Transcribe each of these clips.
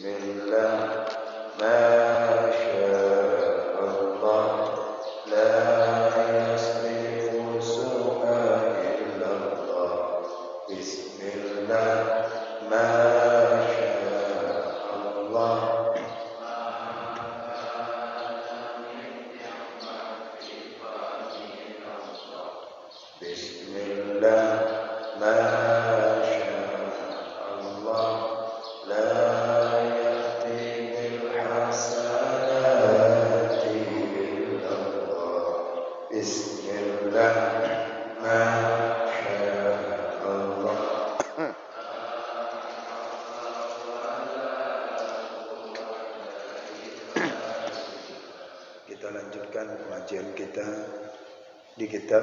Bismillah, Masya Allah, la yasrifu su'a illallah. Bismillah, Masya Allah. Bismillah, Masya Allah, la ya'ti bil hasanati illallah. Bismillah, Masya Allah. Kita lanjutkan pengajian kita di kitab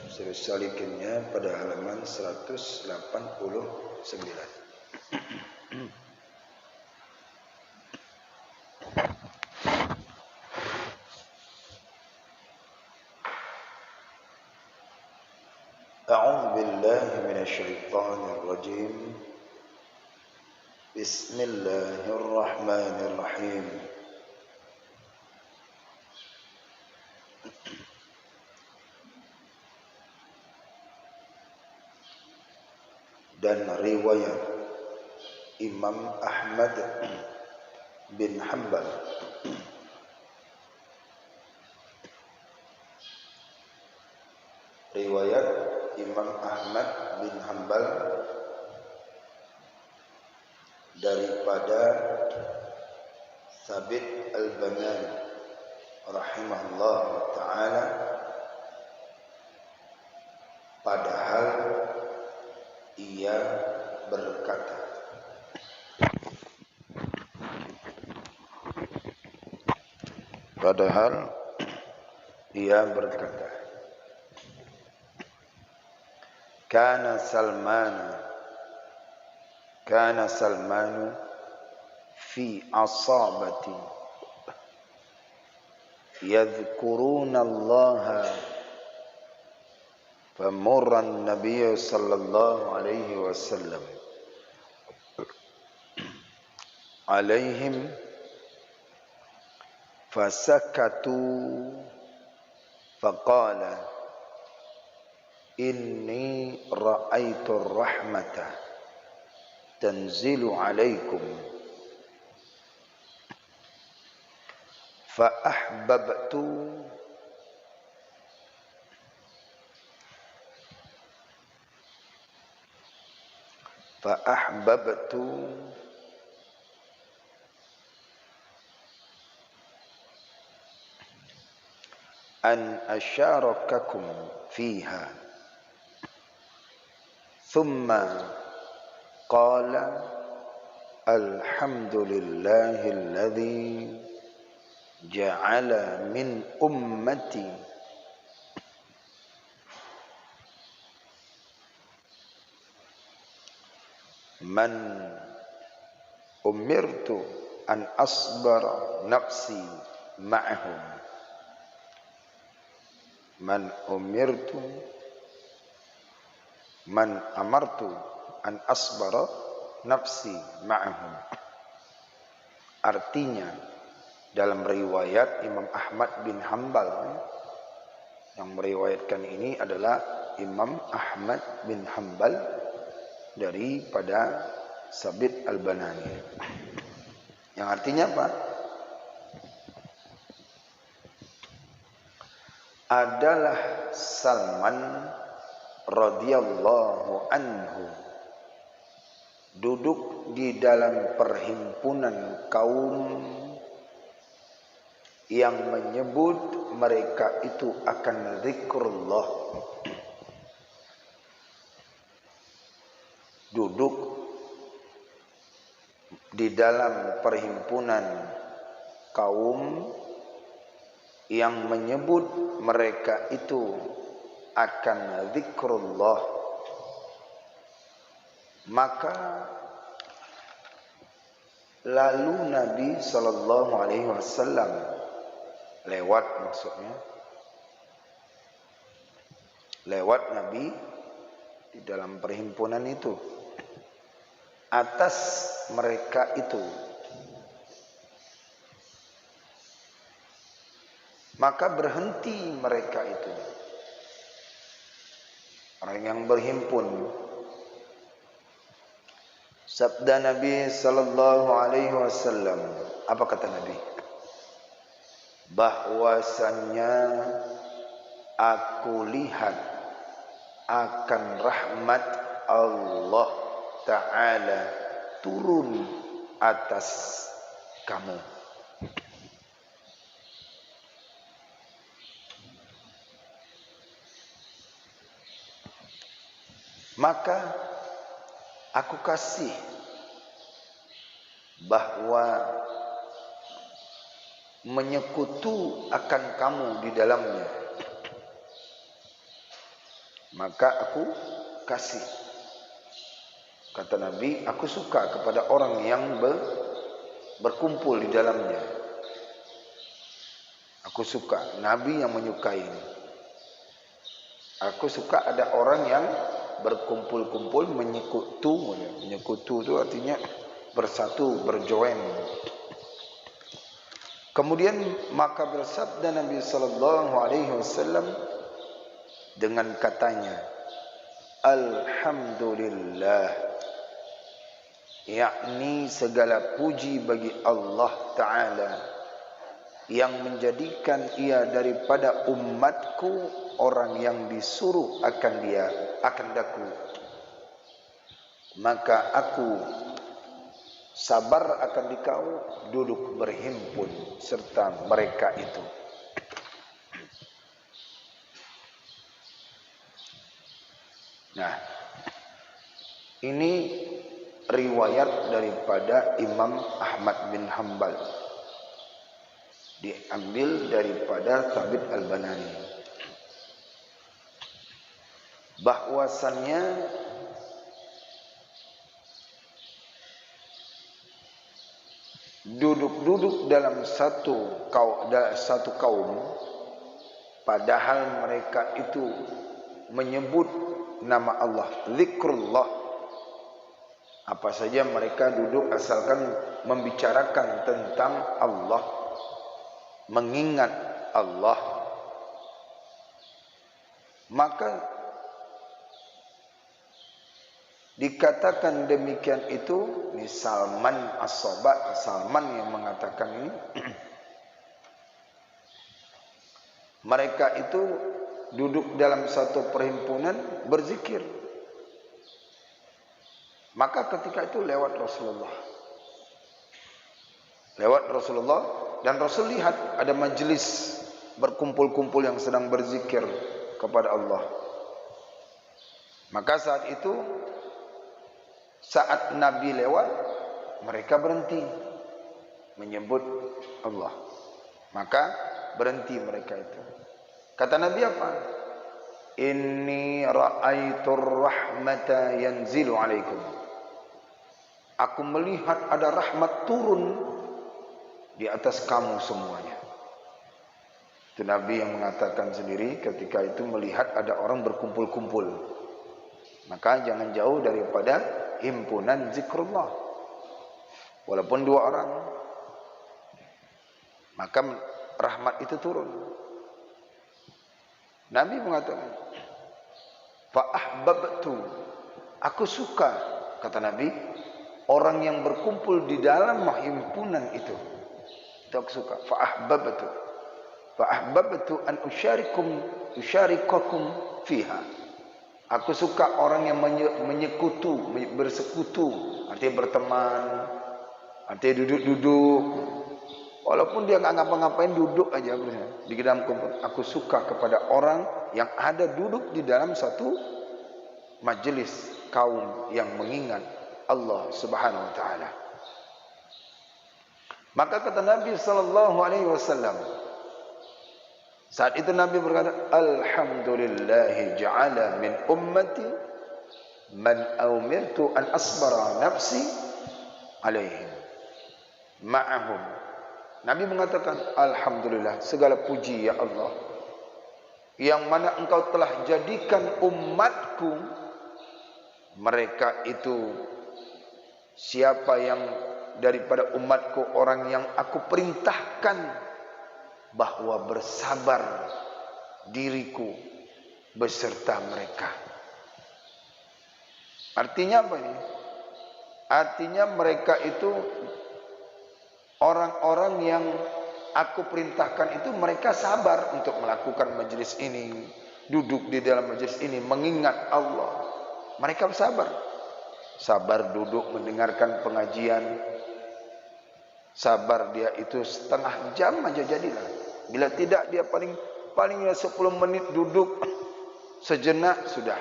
Sirus Salikinnya pada halaman 189. A'udzu billahi minasyaitonir rajim. Bismillahirrahmanirrahim. Dan riwayat Imam Ahmad bin Hanbal daripada Thabit al-Bunani rahimahullah ta'ala, padahal ia berkata, Kana Salmanu fi asabati yadhkuruna Allah famurra an-nabiy sallallahu alaihi wasallam alaihim fasakatu faqala inni ra'aitu ar-rahmata tanzilu alaikum fa ahbabtu an asharakakum fiha. Thumma qala alhamdulillahilladzi ja'ala min ummati man umirtu an asbara nafsi ma'ahum man amartu an asbara nafsi ma'ahum. Artinya dalam riwayat Imam Ahmad bin Hanbal, yang meriwayatkan ini adalah Imam Ahmad bin Hanbal daripada Thabit al-Bunani, yang artinya apa? Adalah Salman radhiyallahu anhu duduk di dalam perhimpunan kaum yang menyebut mereka itu akan zikrullah. Duduk di dalam perhimpunan kaum yang menyebut mereka itu akan zikrullah, maka lalu Nabi sallallahu alaihi wasallam lewat Nabi di dalam perhimpunan itu atas mereka itu, maka berhenti mereka itu, orang yang berhimpun. Sabda Nabi sallallahu alaihi wasallam, apa kata Nabi? Bahwasannya aku lihat akan rahmat Allah Ta'ala turun atas kamu. Maka aku kasih bahwa menyekutu akan kamu di dalamnya. Maka aku kasih. Kata Nabi, aku suka kepada orang yang berkumpul di dalamnya. Aku suka, Nabi yang menyukai. Aku suka ada orang yang berkumpul-kumpul menyekutu. Menyekutu itu artinya bersatu, berjoin. Kemudian maka bersabda Nabi sallallahu alaihi wasallam dengan katanya, Alhamdulillah, yakni segala puji bagi Allah Ta'ala yang menjadikan ia daripada umatku orang yang disuruh akan daku. Maka aku sabar akan dikau duduk berhimpun serta mereka itu. Nah, ini riwayat daripada Imam Ahmad bin Hanbal, diambil daripada Thabit Al-Banani, bahwasannya duduk-duduk dalam satu kaum, padahal mereka itu menyebut nama Allah, zikrullah. Apa saja mereka duduk asalkan membicarakan tentang Allah, mengingat Allah, maka dikatakan demikian itu. Ini Salman As-Sobat, Salman yang mengatakan ini. Mereka itu duduk dalam satu perhimpunan berzikir. Maka ketika itu lewat Rasulullah, dan Rasul lihat ada majelis berkumpul-kumpul yang sedang berzikir kepada Allah. Maka saat itu, saat Nabi lewat, mereka berhenti menyebut Allah. Maka berhenti mereka itu. Kata Nabi apa? Inni ra'aitur rahmata yanzilu alaikum. Aku melihat ada rahmat turun di atas kamu semuanya. Itu Nabi yang mengatakan sendiri ketika itu melihat ada orang berkumpul-kumpul. Maka jangan jauh daripada himpunan zikrullah. Walaupun 2 orang, maka rahmat itu turun. Nabi mengatakan, fa ahbabtu, aku suka, kata Nabi, orang yang berkumpul di dalam himpunan itu. Itu aku suka. Fa ahbabtu an usyarikakum fiha. Aku suka orang yang menyekutu, bersekutu, artinya berteman, artinya duduk-duduk. Walaupun dia nggak ngapa-ngapain, duduk aja di dalam kumpul. Aku suka kepada orang yang ada duduk di dalam satu majelis kaum yang mengingat Allah Subhanahu wa taala. Maka kata Nabi sallallahu alaihi wasallam, saat itu Nabi berkata, Alhamdulillah ja'ala min ummati man umirtu an asbara nafsi alaihim ma'ahum. Nabi mengatakan, Alhamdulillah, segala puji ya Allah, yang mana engkau telah jadikan umatku, mereka itu siapa yang daripada umatku orang yang aku perintahkan bahwa bersabar diriku beserta mereka. Artinya apa ini? Artinya mereka itu orang-orang yang aku perintahkan itu mereka sabar untuk melakukan majelis ini, duduk di dalam majelis ini mengingat Allah. Mereka sabar. Sabar duduk mendengarkan pengajian. Sabar dia itu setengah jam aja jadilah. Bila tidak dia paling 10 menit duduk sejenak sudah.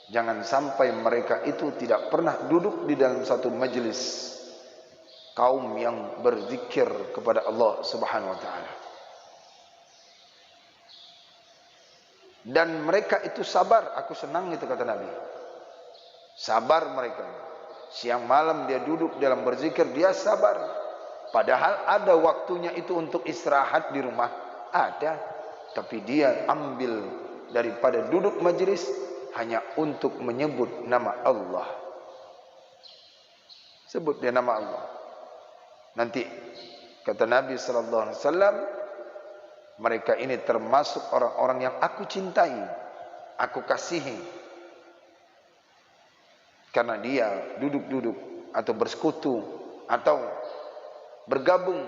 Jangan sampai mereka itu tidak pernah duduk di dalam satu majelis kaum yang berzikir kepada Allah Subhanahu wa taala. Dan mereka itu sabar, aku senang itu kata Nabi. Sabar mereka. Siang malam dia duduk dalam berzikir, dia sabar. Padahal ada waktunya itu untuk istirahat di rumah, ada. Tapi dia ambil daripada duduk majelis hanya untuk menyebut nama Allah. Sebut dia nama Allah. Nanti kata Nabi sallallahu alaihi wasallam, mereka ini termasuk orang-orang yang aku cintai, aku kasihi. Karena dia duduk-duduk atau bersekutu atau bergabung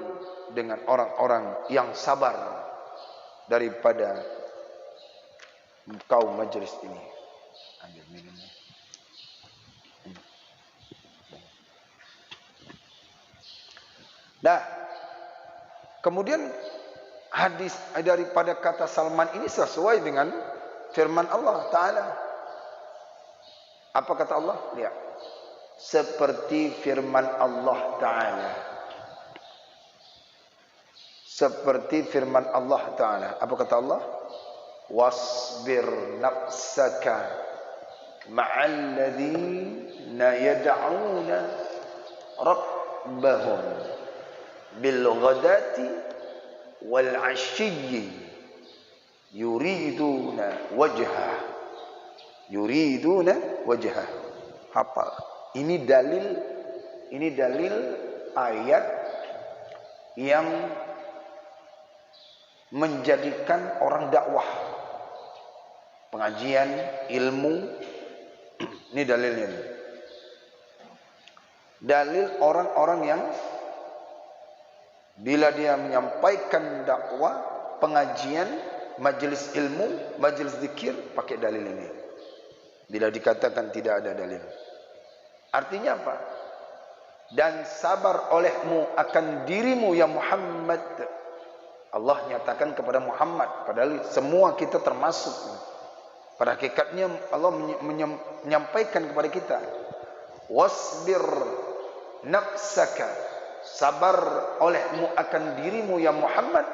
dengan orang-orang yang sabar daripada kaum majelis ini. Ambil minumnya. Nah, kemudian hadis daripada kata Salman ini sesuai dengan firman Allah Ta'ala. Apa kata Allah? Lihat. Seperti firman Allah Ta'ala. Seperti firman Allah Ta'ala. Apa kata Allah? Wasbir nafsaka ma'alladhina yad'una rabbahum bil ghadati wal 'ashiyyi yuriduna wajhah. Yuriduna wajhah. Hafal. Ini dalil ayat yang menjadikan orang dakwah, pengajian, ilmu. Ini dalilnya. Dalil orang-orang yang bila dia menyampaikan dakwah, pengajian, majelis ilmu, majelis zikir, pakai dalil ini. Bila dikatakan tidak ada dalil. Artinya apa? Dan sabar olehmu akan dirimu ya Muhammad. Allah nyatakan kepada Muhammad. Padahal semua kita termasuk. Pada hakikatnya Allah menyampaikan kepada kita. Wasbir nafsaka. Sabar olehmu akan dirimu ya Muhammad.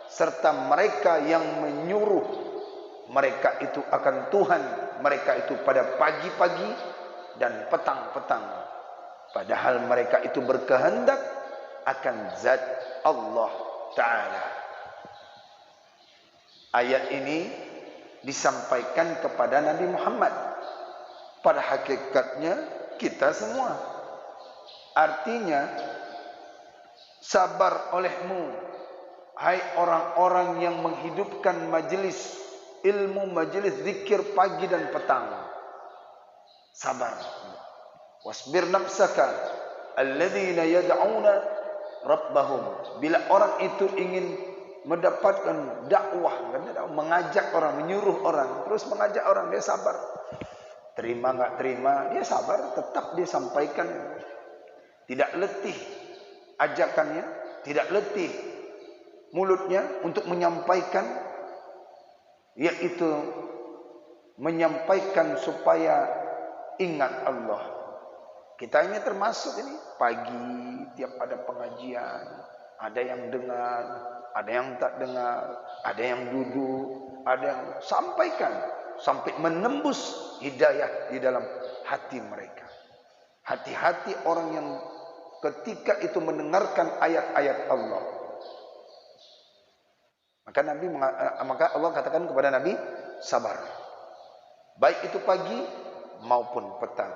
Serta mereka yang menyuruh mereka itu akan Tuhan. Mereka itu pada pagi-pagi dan petang-petang. Padahal mereka itu berkehendak akan zat Allah Ta'ala. Ayat ini disampaikan kepada Nabi Muhammad. Pada hakikatnya kita semua. Artinya, sabar olehmu, hai orang-orang yang menghidupkan majelis ilmu, majelis zikir pagi dan petang. Sabar. Wasbir nafsaka alladhina yad'una rabbahum. Bila orang itu ingin mendapatkan dakwah, mengajak orang, menyuruh orang, terus mengajak orang, dia sabar. Terima enggak terima, dia sabar, tetap dia sampaikan. Tidak letih ajakannya, tidak letih mulutnya untuk menyampaikan, yaitu menyampaikan supaya ingat Allah. Kita ini termasuk ini pagi tiap ada pengajian, ada yang dengar, ada yang tak dengar, ada yang duduk, ada yang sampaikan sampai menembus hidayah di dalam hati mereka. Hati-hati orang yang ketika itu mendengarkan ayat-ayat Allah. Maka Allah katakan kepada Nabi, sabar. Baik itu pagi maupun petang.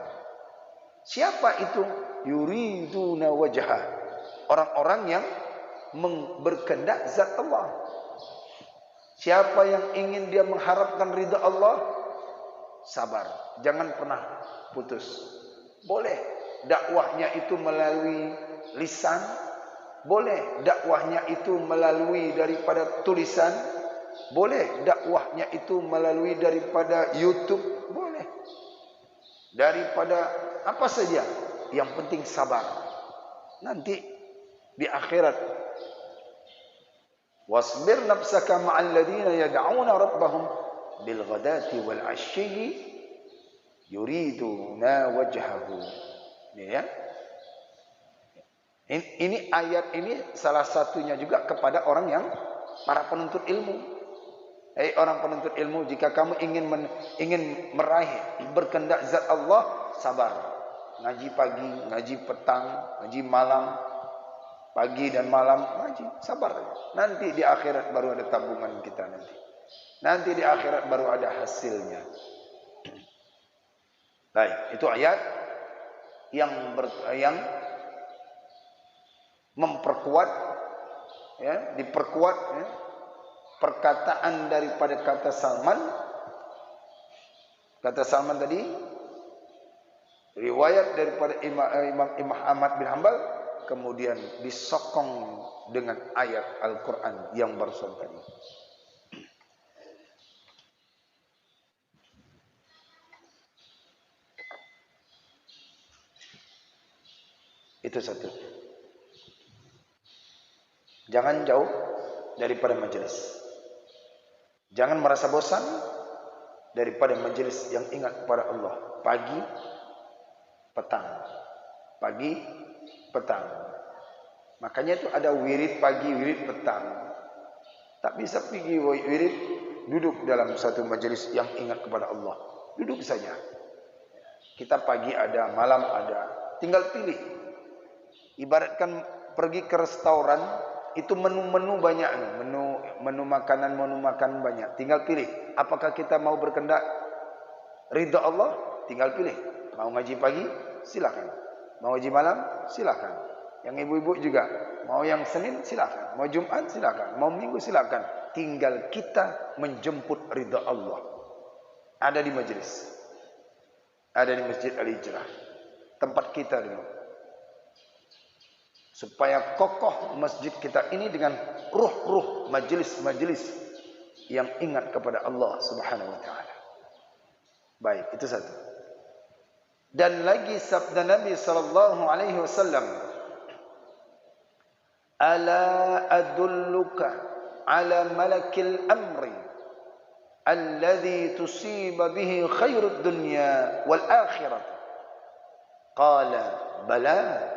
Siapa itu? Yuriduna wajhah. Orang-orang yang berkehendak zat Allah. Siapa yang ingin dia mengharapkan ridha Allah, sabar, jangan pernah putus. Boleh dakwahnya itu melalui lisan, boleh dakwahnya itu melalui daripada tulisan, boleh dakwahnya itu melalui daripada YouTube, boleh daripada apa saja, yang penting sabar. Nanti di akhirat, wasbir nafsaka ma'al ladina yad'una rabbahum bil ghadati wal 'ashyi yuriduna wajhahu. Ya. Ini ayat ini salah satunya juga kepada orang yang para penuntut ilmu. Orang penuntut ilmu, jika kamu ingin meraih berkehendak zat Allah, sabar. Ngaji pagi, ngaji petang, ngaji malam, pagi dan malam ngaji, sabar. Nanti di akhirat baru ada tabungan kita nanti. Nanti di akhirat baru ada hasilnya. Baik, itu ayat yang memperkuat, ya, diperkuat, ya, perkataan daripada kata Salman. Kata Salman tadi, riwayat daripada Imam Ahmad bin Hanbal, kemudian disokong dengan ayat Al-Quran yang barusan tadi. Itu satu. Jangan jauh daripada majelis. Jangan merasa bosan daripada majelis yang ingat kepada Allah. Pagi, petang. Pagi, petang. Makanya itu ada wirid pagi, wirid petang. Tak bisa pergi wirid, duduk dalam satu majelis yang ingat kepada Allah. Duduk saja. Kita pagi ada, malam ada. Tinggal pilih. Ibaratkan pergi ke restoran, itu menu-menu banyak, menu makanan banyak. Tinggal pilih, apakah kita mau berkehendak ridha Allah? Tinggal pilih. Mau ngaji pagi, silakan. Mau ngaji malam, silakan. Yang ibu-ibu juga, mau yang Senin silakan, mau Jumat silakan, mau Minggu silakan. Tinggal kita menjemput ridha Allah. Ada di majelis, ada di Masjid Al-Hijrah, tempat kita dulu. Supaya kokoh masjid kita ini dengan ruh-ruh majelis-majelis yang ingat kepada Allah Subhanahu wa taala. Baik, itu satu. Dan lagi sabda Nabi sallallahu alaihi wasallam, "Ala adulluka ala malakil amri alladhi tusiba bihi khairud dunya wal akhirah." Qala, "Bala."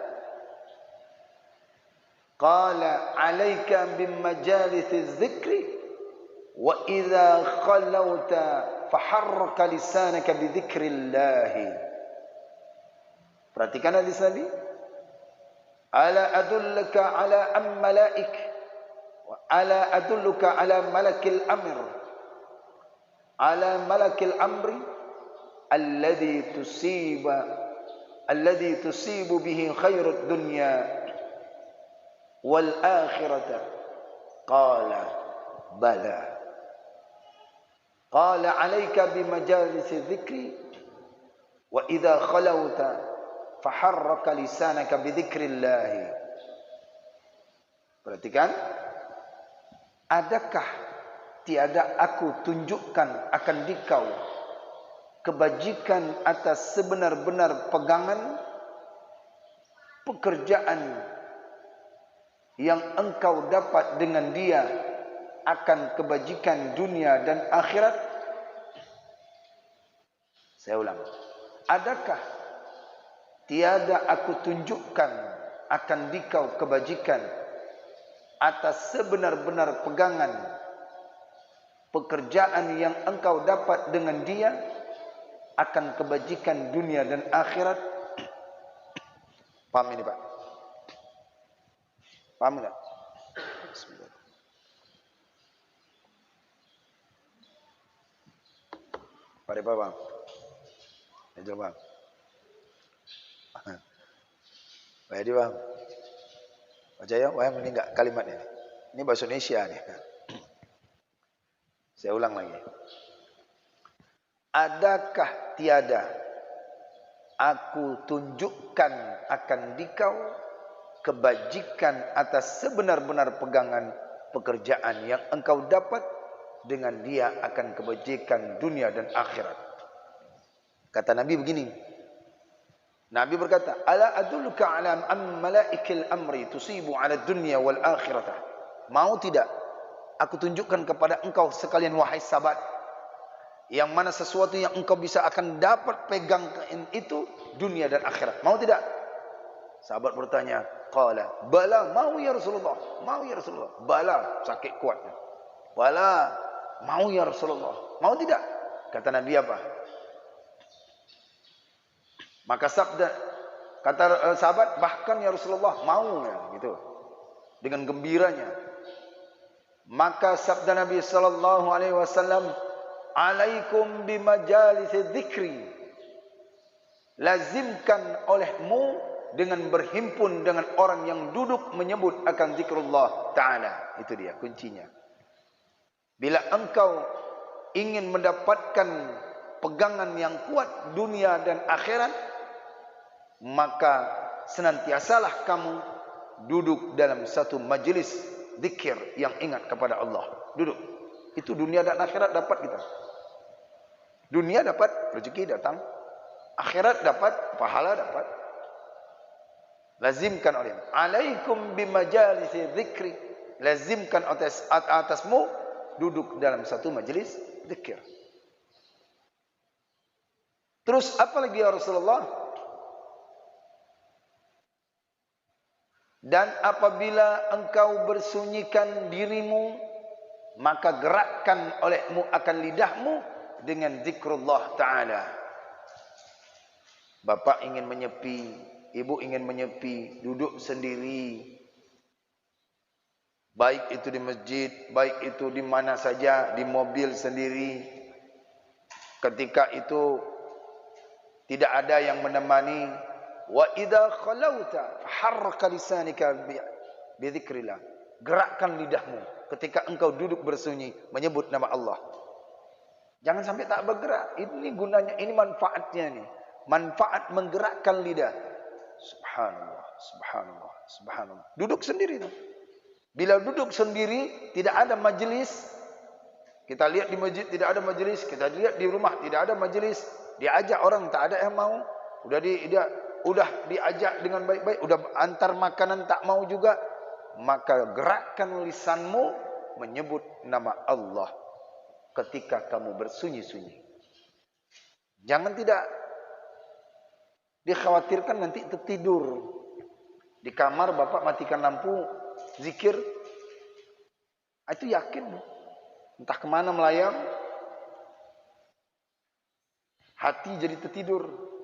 Qala, "Alaika bimajalisi dzikri wa idza khalauta faharraka lisanaka bidzikrillah." Perhatikan hadis Nabi. Ala adulluka ala malaik wa ala adulluka ala malakil amr. Ala malakil amri alladhi tusibu bihi khairud dunya wal akhirata. Qala, bala. Qala, "Alaika bimajalisi dzikri wa idza khalauta faharraka lisanaka bidzikrillah." Perhatikan, adakah tiada aku tunjukkan akan dikau kebajikan atas sebenar-benar pegangan pekerjaan yang engkau dapat dengan dia akan kebajikan dunia dan akhirat? Saya ulang. Adakah tiada aku tunjukkan akan dikau kebajikan atas sebenar-benar pegangan pekerjaan yang engkau dapat dengan dia akan kebajikan dunia dan akhirat? Paham ini, Pak? Paham tak? Bismillah. Pada apa, Bang? Ayo, Bang. Pak Edi, Bang. Pak Baca ya, wahai ini enggak kalimatnya. Ini bahasa Indonesia nih. Saya ulang lagi. Adakah tiada aku tunjukkan akan dikau kebajikan atas sebenar-benar pegangan pekerjaan yang engkau dapat, dengan dia akan kebajikan dunia dan akhirat. Kata Nabi begini. Nabi berkata, ala adulluka ala malaikil amri tusibu ala dunya wal akhirata. Mau tidak aku tunjukkan kepada engkau sekalian wahai sahabat, yang mana sesuatu yang engkau bisa akan dapat pegang itu dunia dan akhirat. Mau tidak? Sahabat bertanya, qala bala, mau ya Rasulullah, mau ya Rasulullah. Bala, sakit kuatnya. Bala, mau ya Rasulullah. Mau tidak? Kata Nabi apa? Maka sabda, kata sahabat, bahkan ya Rasulullah, mau ya, gitu. Dengan gembiranya. Maka sabda Nabi sallallahu alaihi wasallam, alaikum bimajalisi dzikri. Lazimkan olehmu dengan berhimpun dengan orang yang duduk menyebut akan zikrullah ta'ala. Itu dia kuncinya. Bila engkau ingin mendapatkan pegangan yang kuat dunia dan akhirat, maka senantiasalah kamu duduk dalam satu majlis zikir yang ingat kepada Allah. Duduk. Itu dunia dan akhirat dapat kita. Dunia dapat, rezeki datang. Akhirat dapat, pahala dapat. Lazimkan oleh alaikum bimajalisi zikri. Lazimkan atasmu duduk dalam satu majlis zikir. Terus apa lagi ya Rasulullah? Dan apabila engkau bersunyikan dirimu, maka gerakkan olehmu akan lidahmu dengan zikrullah ta'ala. Bapak ingin menyepi, ibu ingin menyepi, duduk sendiri. Baik itu di masjid, baik itu di mana saja, di mobil sendiri. Ketika itu tidak ada yang menemani. Wa idza khalauta faharraka lisanika bi dzikrillah. Gerakkan lidahmu ketika engkau duduk bersunyi menyebut nama Allah. Jangan sampai tak bergerak. Ini gunanya, ini manfaatnya nih. Manfaat menggerakkan lidah. Subhanallah, subhanallah, subhanallah. Duduk sendiri tuh. Bila duduk sendiri tidak ada majelis. Kita lihat di masjid tidak ada majelis, kita lihat di rumah tidak ada majelis. Diajak orang tak ada yang mau. Udah diajak dengan baik-baik, udah antar makanan tak mau juga, maka gerakkan lisanmu menyebut nama Allah ketika kamu bersunyi-sunyi. Jangan tidak dikhawatirkan nanti tertidur. Di kamar bapak matikan lampu, zikir, itu yakin entah kemana melayang, hati jadi tertidur.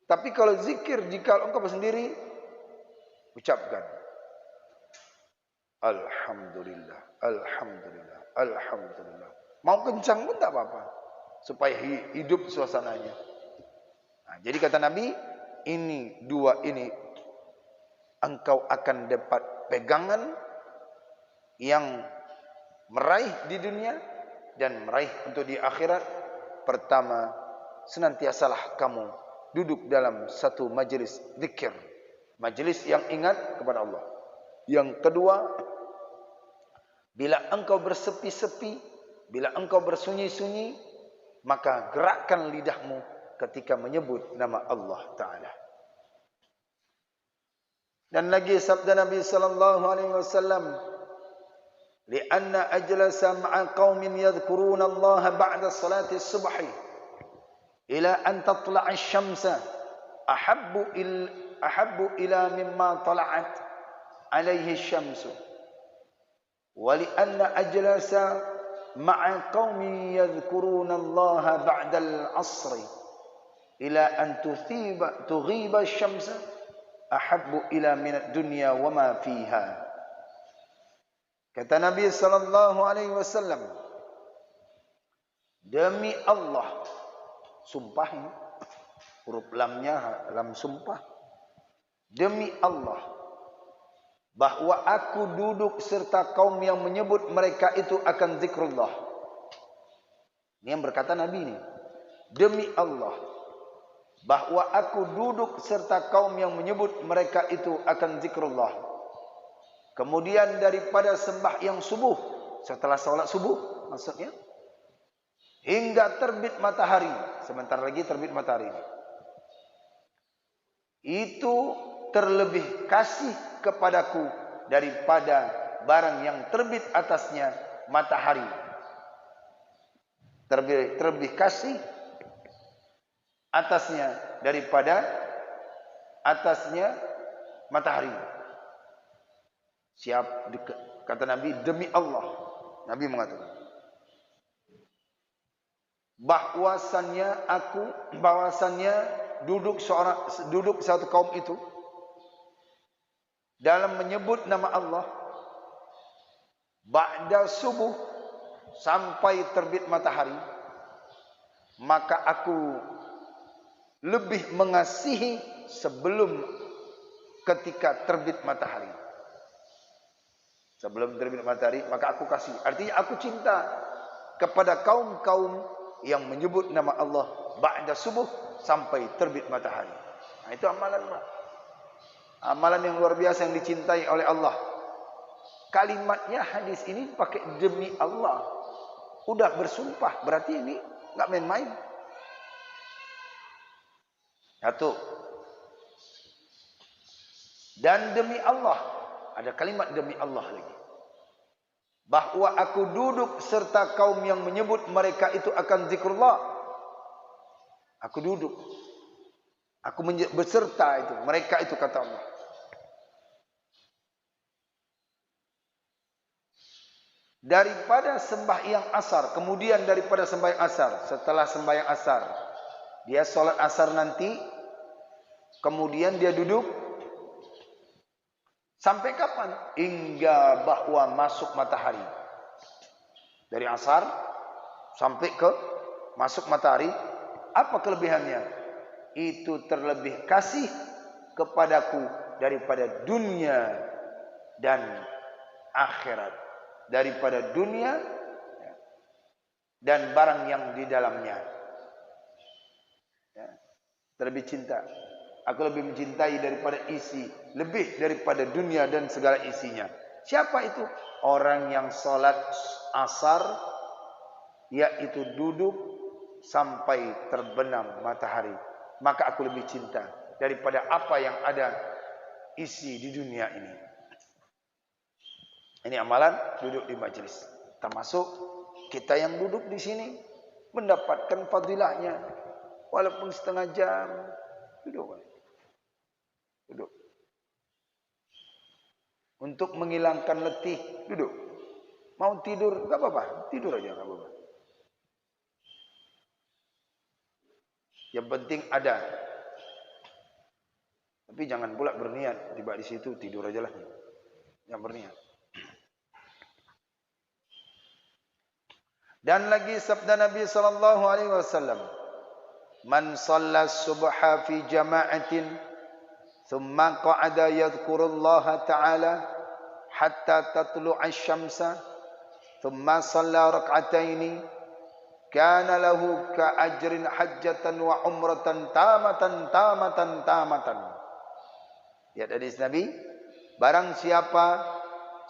Tapi kalau zikir, jika engkau sendiri, ucapkan Alhamdulillah, Alhamdulillah, Alhamdulillah. Mau kencang pun tak apa-apa, supaya hidup suasananya. Nah, jadi kata Nabi, ini dua ini engkau akan dapat pegangan yang meraih di dunia dan meraih untuk di akhirat. Pertama, senantiasalah kamu duduk dalam satu majlis zikir, majlis yang ingat kepada Allah. Yang kedua, bila engkau bersepi-sepi, bila engkau bersunyi-sunyi, maka gerakkan lidahmu ketika menyebut nama Allah Ta'ala. Dan lagi sabda Nabi sallallahu alaihi wasallam, li'anna ajlasa ma'a qaumin yadhkuruna Allah ba'da salati subhi ila an tatla'a asy-syamsa ahabbu ila mimma tala'at alaihi asy-syamsu wa li anna ajlasa ma'a qaumin yadhkuruna Allah ba'da al-'asri ila an tughiba asy-syamsa ahabbu ila min ad-dunya wa ma fiha. Kata Nabi sallallahu alaihi wasallam, demi Allah, sumpah ini, huruf lamnya lam sumpah. Demi Allah, bahwa aku duduk serta kaum yang menyebut mereka itu akan zikrullah. Ini yang berkata Nabi ini. Demi Allah, bahwa aku duduk serta kaum yang menyebut mereka itu akan zikrullah. Kemudian daripada sembahyang subuh, setelah sholat subuh maksudnya, hingga terbit matahari. Sebentar lagi terbit matahari. Itu terlebih kasih kepadaku daripada barang yang terbit atasnya matahari. Terlebih kasih atasnya daripada atasnya matahari. Siap, kata Nabi, demi Allah. Nabi mengatakan bahwasannya duduk satu kaum itu dalam menyebut nama Allah ba'da subuh sampai terbit matahari, maka aku lebih mengasihi sebelum ketika terbit matahari. Sebelum terbit matahari, maka aku kasih. Artinya aku cinta kepada kaum-kaum yang menyebut nama Allah ba'da subuh sampai terbit matahari. Nah, itu amalan, Pak. Amalan yang luar biasa yang dicintai oleh Allah. Kalimatnya hadis ini pakai demi Allah. Udah bersumpah, berarti ini enggak main-main. Satu. Dan demi Allah, ada kalimat demi Allah lagi. Bahwa aku duduk serta kaum yang menyebut mereka itu akan zikrullah. Aku duduk. Aku berserta itu. Mereka itu kata Allah. Daripada sembahyang asar. Kemudian daripada sembahyang asar. Setelah sembahyang asar. Dia solat asar nanti. Kemudian dia duduk. Sampai kapan? Hingga bahwa masuk matahari. Dari asar sampai ke masuk matahari. Apa kelebihannya? Itu terlebih kasih kepadaku daripada dunia dan akhirat. Daripada dunia dan barang yang di dalamnya. Terlebih cinta. Aku lebih mencintai daripada isi. Lebih daripada dunia dan segala isinya. Siapa itu? Orang yang sholat asar. Yaitu duduk sampai terbenam matahari. Maka aku lebih cinta. Daripada apa yang ada isi di dunia ini. Ini amalan duduk di majelis. Termasuk kita yang duduk di sini. Mendapatkan fadilahnya. Walaupun setengah jam. Duduk. Duduk. Untuk menghilangkan letih, duduk. Mau tidur, enggak apa-apa, tidur aja enggak apa-apa. Yang penting ada. Tapi jangan pula berniat tiba di situ tidur aja lah. Yang berniat. Dan lagi sabda Nabi sallallahu alaihi wasallam, "Man shalla subha fi jama'atin ثم قعد يذكر الله تعالى حتى تطلع الشمس ثم صلى ركعتين كان له كأجر حجة وعمرة تامة. Ya, hadis Nabi, barang siapa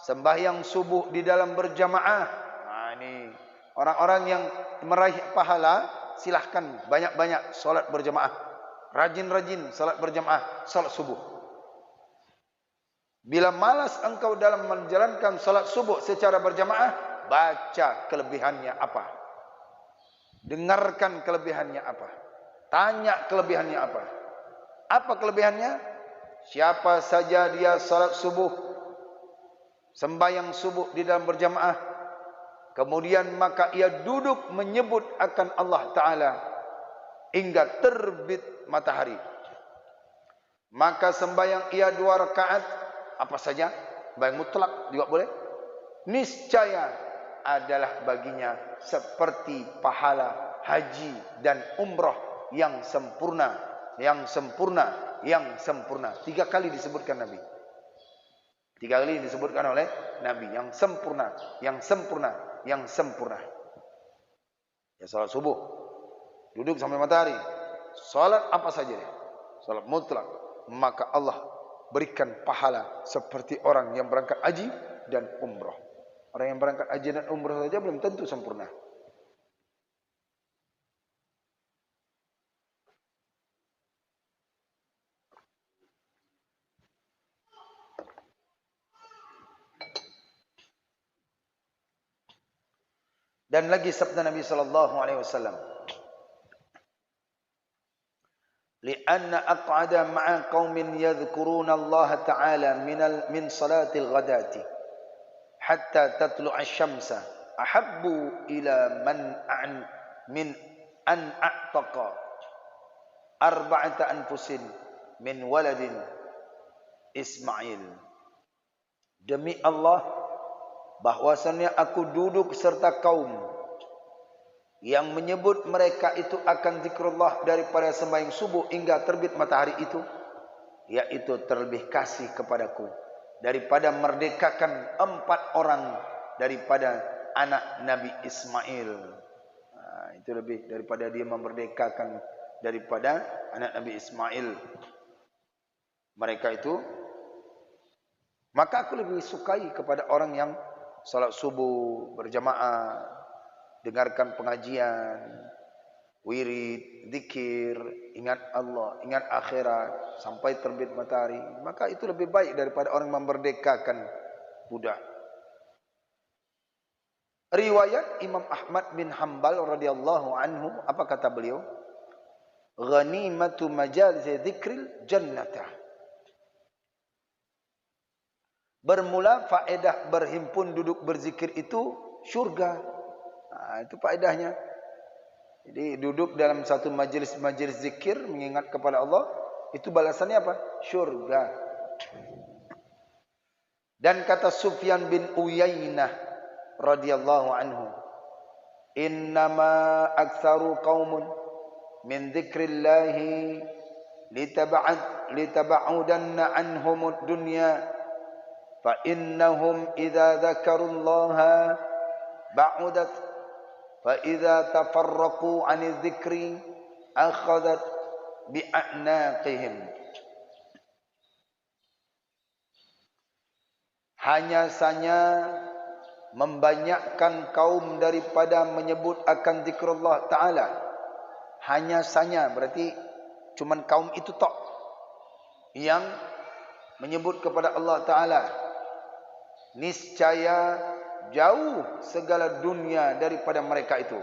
sembahyang subuh di dalam berjamaah. Nah, ini orang-orang yang meraih pahala, silahkan banyak-banyak solat berjamaah. Rajin-rajin salat berjamaah, salat subuh. Bila malas engkau dalam menjalankan salat subuh secara berjamaah, baca kelebihannya apa. Dengarkan kelebihannya apa. Tanya kelebihannya apa. Apa kelebihannya? Siapa saja dia salat subuh, sembahyang subuh di dalam berjamaah, kemudian maka ia duduk menyebut akan Allah Ta'ala hingga terbit matahari. Maka sembahyang ia 2 rakaat, apa saja, sembahyang mutlak juga boleh, niscaya adalah baginya seperti pahala haji dan umrah yang sempurna, yang sempurna, yang sempurna. 3 kali disebutkan Nabi. 3 kali disebutkan oleh Nabi, yang sempurna, yang sempurna, yang sempurna. Ya salat subuh, duduk sampai matahari, salat apa saja dia, salat mutlak, maka Allah berikan pahala seperti orang yang berangkat haji dan umrah. Orang yang berangkat haji dan umrah saja belum tentu sempurna. Dan lagi sabda Nabi sallallahu alaihi wasallam, "Li'anna aq'ada ma'a qaumin yadhkuruna Allah ta'ala min salatil ghadati hatta tatlu'a asy-syamsa ahabbu ila min an a'taqa arba'ata anfusin min waladin Ismail." Demi Allah, bahwasannya aku duduk serta kaum yang menyebut mereka itu akan zikrullah daripada sembahyang subuh hingga terbit matahari itu, yaitu terlebih kasih kepadaku daripada merdekakan 4 orang daripada anak Nabi Ismail. Itu lebih daripada dia memerdekakan daripada anak Nabi Ismail. Mereka itu, maka aku lebih sukai kepada orang yang salat subuh berjamaah, dengarkan pengajian, wirid, zikir, ingat Allah, ingat akhirat sampai terbit matahari. Maka itu lebih baik daripada orang memerdekakan budak. Riwayat Imam Ahmad bin Hanbal radhiyallahu anhu, apa kata beliau? Ghanimatu majalis dzikril jannatah. Bermula faedah berhimpun duduk berzikir itu syurga. Itu faedahnya. Jadi duduk dalam satu majlis zikir mengingat kepada Allah, itu balasannya apa? Syurga. Dan kata Sufyan bin Uyainah radhiyallahu anhu, "Innama aktsaru qaumun min dzikrillahi litaba'udanna anhumud dunya. Fa innahum idza dzakarullaha ba'udat fa idza tafarraqu 'anil dzikri akhadhat bi'anaqihim." Hanya saja membanyakkan kaum daripada menyebut akan zikrullah ta'ala. Hanya saja berarti cuman kaum itu tok yang menyebut kepada Allah Ta'ala. Niscaya jauh segala dunia daripada mereka itu.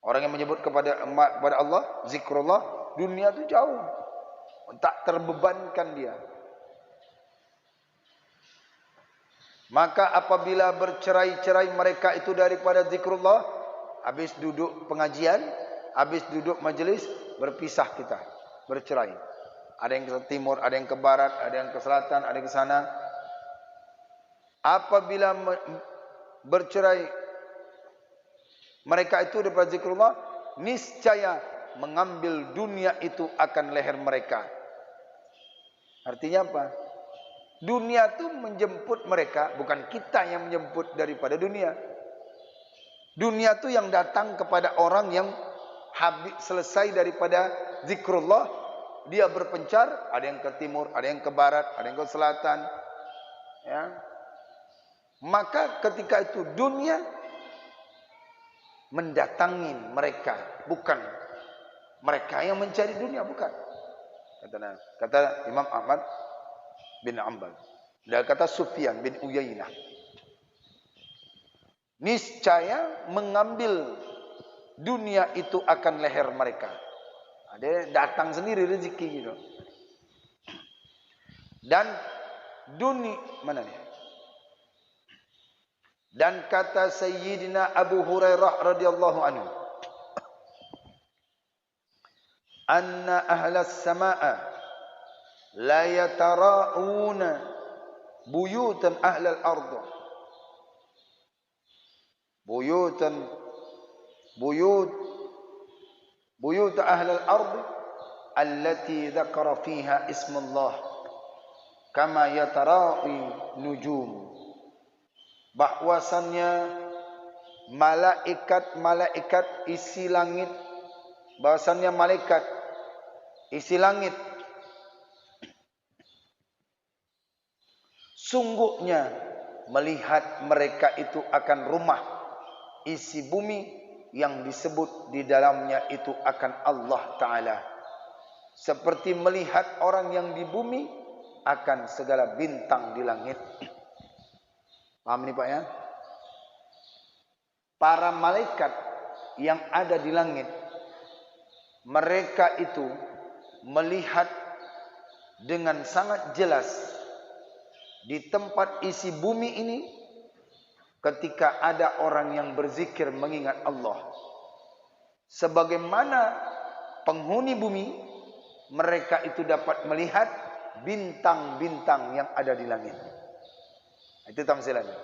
Orang yang menyebut kepada Allah, zikrullah, dunia itu jauh, tak terbebankan dia. Maka apabila bercerai-cerai mereka itu daripada zikrullah, habis duduk pengajian, habis duduk majlis, berpisah kita, bercerai. Ada yang ke timur, ada yang ke barat, ada yang ke selatan, ada yang ke sana. Apabila bercerai mereka itu daripada zikrullah, niscaya mengambil dunia itu akan leher mereka. Artinya apa? Dunia itu menjemput mereka, bukan kita yang menjemput daripada dunia. Dunia itu yang datang kepada orang yang habis selesai daripada zikrullah, dia berpencar, ada yang ke timur, ada yang ke barat, ada yang ke selatan. Ya. Maka ketika itu dunia mendatangi mereka, bukan mereka yang mencari dunia, bukan. Kata Imam Ahmad bin Hanbal. Dan kata Sufyan bin Uyainah, niscaya mengambil dunia itu akan leher mereka. Dia datang sendiri rezeki gitu. Dan dunia mana nih? Dan kata Sayyidina Abu Hurairah radhiyallahu anhu, "Anna ahlas samaa la yatara'una buyutan ahlal ardh." Buyut ahlal ardh allati dzakara fiha ismullah kama yatara'i nujum, bahwasannya malaikat isi langit, bahwasannya malaikat isi langit sungguhnya melihat mereka itu akan rumah isi bumi yang disebut di dalamnya itu akan Allah Ta'ala, seperti melihat orang yang di bumi akan segala bintang di langit. Paham nih Pak ya? Para malaikat yang ada di langit, mereka itu melihat dengan sangat jelas di tempat isi bumi ini ketika ada orang yang berzikir mengingat Allah. Sebagaimana penghuni bumi, mereka itu dapat melihat bintang-bintang yang ada di langit. Itu tamsilannya.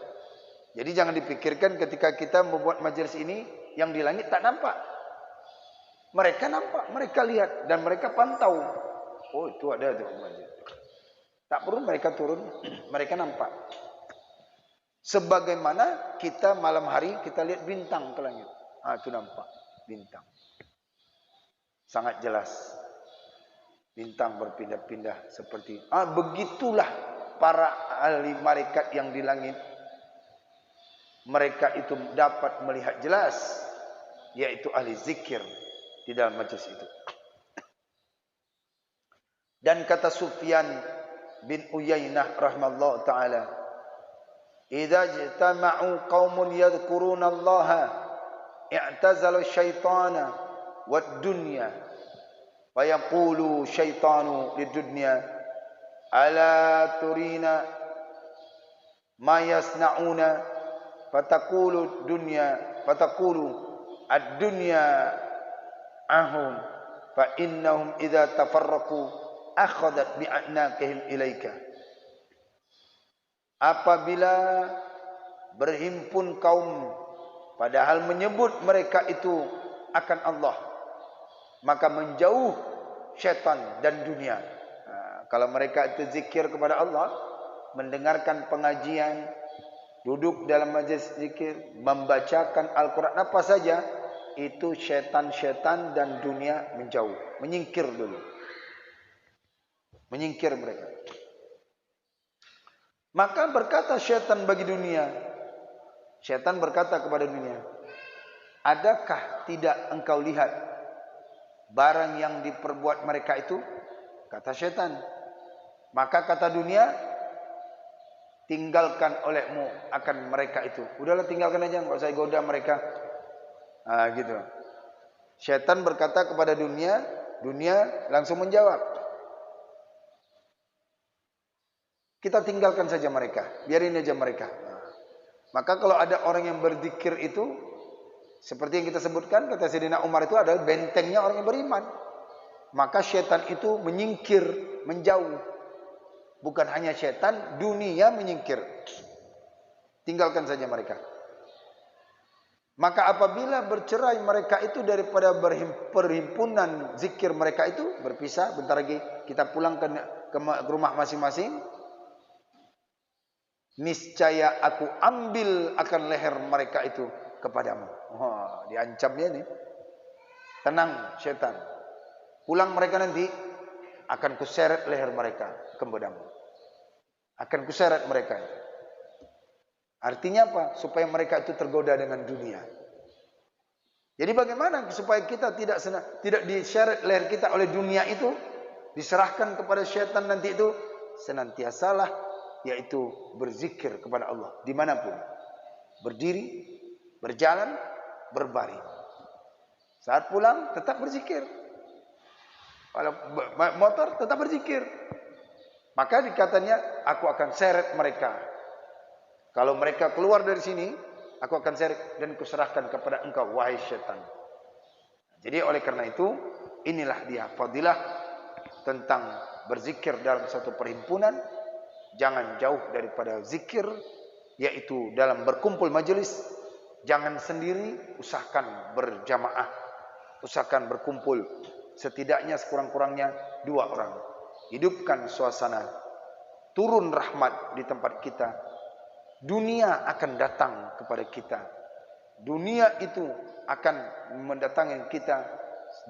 Jadi jangan dipikirkan ketika kita membuat majelis ini yang di langit tak nampak. Mereka nampak, mereka lihat dan mereka pantau. Oh, itu ada tuh majelis. Tak perlu mereka turun, mereka nampak. Sebagaimana kita malam hari kita lihat bintang ke langit. Ah, itu nampak bintang. Sangat jelas. Bintang berpindah-pindah seperti begitulah para ahli malaikat yang di langit. Mereka itu dapat melihat jelas, yaitu ahli zikir di dalam majlis itu. Dan kata Sufyan bin Uyainah rahimahullah ta'ala, idza ijtama'u qaumun yadhkuruna Allah i'tazalu syaitana wad dunya wa yaqulu syaitanu lid dunya ala turina ma yasna'una fataqulu dunya fataqulu ad-dunya ahum fa innahum idza tafarraqu akhadat bi'anakihim ilaika. Apabila berhimpun kaum padahal menyebut mereka itu akan Allah, maka menjauh syaitan dan dunia. Kalau mereka itu zikir kepada Allah, mendengarkan pengajian, duduk dalam majlis zikir, membacakan Al-Quran, apa saja, itu syaitan-syaitan dan dunia menjauh, menyingkir dulu. Menyingkir mereka. Maka berkata syaitan bagi dunia, syaitan berkata kepada dunia, adakah tidak engkau lihat barang yang diperbuat mereka itu? Kata syaitan. Maka kata dunia, tinggalkan olehmu akan mereka itu. Udahlah, tinggalkan aja, enggak usah goda mereka. Gitu. Syaitan berkata kepada dunia, dunia langsung menjawab, kita tinggalkan saja mereka, biarin aja mereka. Maka kalau ada orang yang berzikir itu, seperti yang kita sebutkan, kata Sayyidina Umar itu adalah bentengnya orang yang beriman. Maka syaitan itu menyingkir, menjauh. Bukan hanya syaitan, dunia menyingkir. Tinggalkan saja mereka. Maka apabila bercerai mereka itu daripada perhimpunan zikir mereka itu, berpisah, bentar lagi kita pulang ke rumah masing-masing, niscaya aku ambil akan leher mereka itu kepadamu. Diancamnya nih. Tenang syaitan. Pulang mereka nanti akan kuseret leher mereka kepadamu. Akan kuseret mereka. Artinya apa? Supaya mereka itu tergoda dengan dunia. Jadi bagaimana supaya kita tidak diseret leher kita oleh dunia itu, diserahkan kepada syaitan nanti itu, senantiasalah yaitu berzikir kepada Allah dimanapun, berdiri, berjalan, berbaring. Saat pulang tetap berzikir, kalau motor tetap berzikir. Maka dikatanya, aku akan seret mereka. Kalau mereka keluar dari sini, aku akan seret dan kuserahkan kepada engkau, wahai syaitan. Jadi oleh karena itu, inilah dia fadilah tentang berzikir dalam satu perhimpunan. Jangan jauh daripada zikir, yaitu dalam berkumpul majelis. Jangan sendiri, usahakan berjamaah, usahakan berkumpul. Setidaknya sekurang-kurangnya 2 orang. Hidupkan suasana turun rahmat di tempat kita, dunia akan datang kepada kita. Dunia itu akan mendatangi kita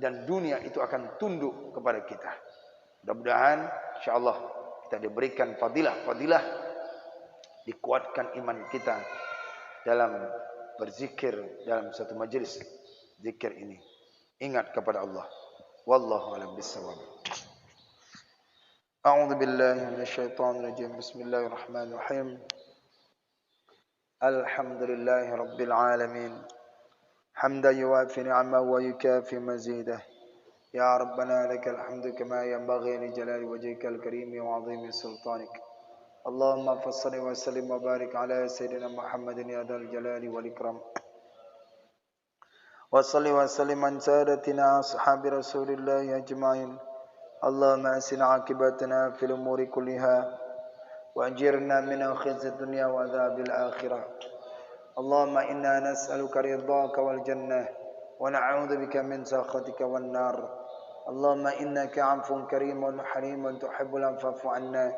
dan dunia itu akan tunduk kepada kita. Mudah-mudahan insyaallah kita diberikan fadilah, dikuatkan iman kita dalam berzikir dalam satu majelis zikir ini. Ingat kepada Allah. Wallahu a'lam bissawab. A'udzu billahi minasyaitonir rajim. Bismillahirrahmanirrahim. Alhamdulillahi rabbil alamin. Hamdan yuwafi ni'amahu wa yukafi mazidah. Ya Rabbana lakal hamdu kama yanbaghi li jalali wajhikal karim wa 'azimi sultanik. Allahumma fassalli wa sallim wa barik ala sayyidina Muhammadin ya dzal jalali wal ikram. Wa salli wa sallim an sadatina ashabi Rasulillah ajma'in. Allahumma asin 'aqibatana fil umuri kulliha wa ajirna min khizyi dunya wa adzabil akhirah. Allahumma inna nas'aluka ridhaka wal jannah wa na'udzu bika min sakhatika wan nar. Allahumma innaka 'afuwun karimun halimun tuhibbul 'afwa fa'fu 'anna.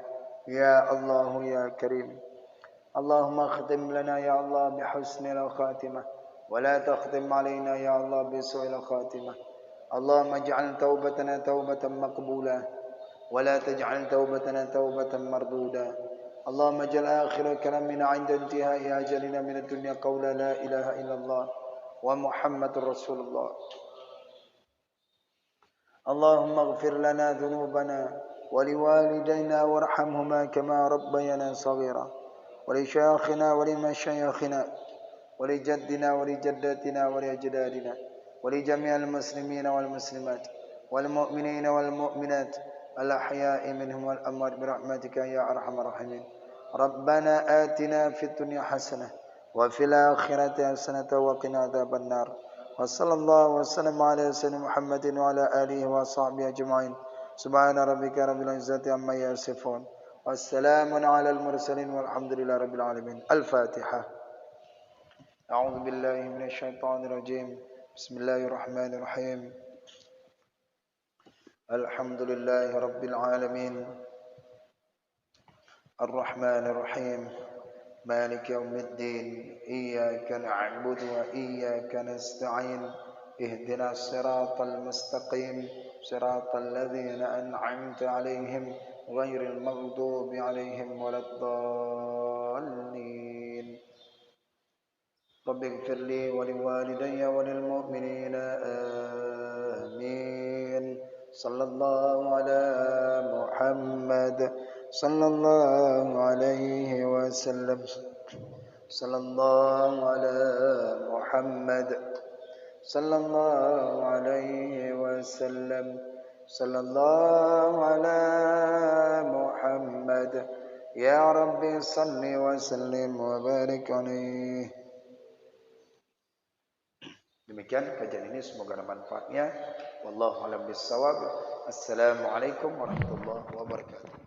Ya Allah ya Karim. Allahumma khtim lana ya Allah bihusnil khatimah wa la takhtim alaina ya Allah bisu'il khatimah. Allahumma ij'al taubatana taubatan maqbulah wa la taj'al taubatana taubatan mardudah. Allahumma ij'al akhir kalamina 'inda intihai ajalina min ad-dunya qawla la ilaha illallah wa Muhammadur Rasulullah. Allahumma ighfir lana dhunubana ولوالدينا وارحمهما كما ربيانا صغيرا ولشيخنا ولمشايخنا ولجدنا ولجداتنا ولأجدادنا ولجميع المسلمين والمسلمات والمؤمنين والمؤمنات الأحياء منهم والأموات برحمتك يا أرحم الراحمين. ربنا آتنا في الدنيا حسنة وفي الآخرة حسنة وقنا عذاب النار. وصلى الله وسلم على سيدنا محمد وعلى آله وصحبه أجمعين. Subhana rabbika rabbil izzati amma yasifun. Wassalamun alal mursalin walhamdulillahi rabbil alamin. Al-Fatihah. A'udzu billahi minasy syaithanir rajim. Bismillahirrahmanirrahim. Alhamdulillahi rabbil alamin. Ar-Rahmanir Rahim. Maliki yaumiddin. Iyyaka na'budu wa iyyaka nasta'in. اهدنا الصراط المستقيم صراط الذين أنعمت عليهم غير المغضوب عليهم ولا الضالين. رب اغفر لي ولوالدي وللمؤمنين آمين. صلى الله على محمد صلى الله عليه وسلم. صلى الله على محمد صلى الله عليه وسلم. صلى الله على محمد. يا ربي صل وسلم وبارك عليه. Demikian kajian ini, semoga ada manfaatnya. Wallahu a'lam bishawab. Assalamualaikum warahmatullahi wabarakatuh.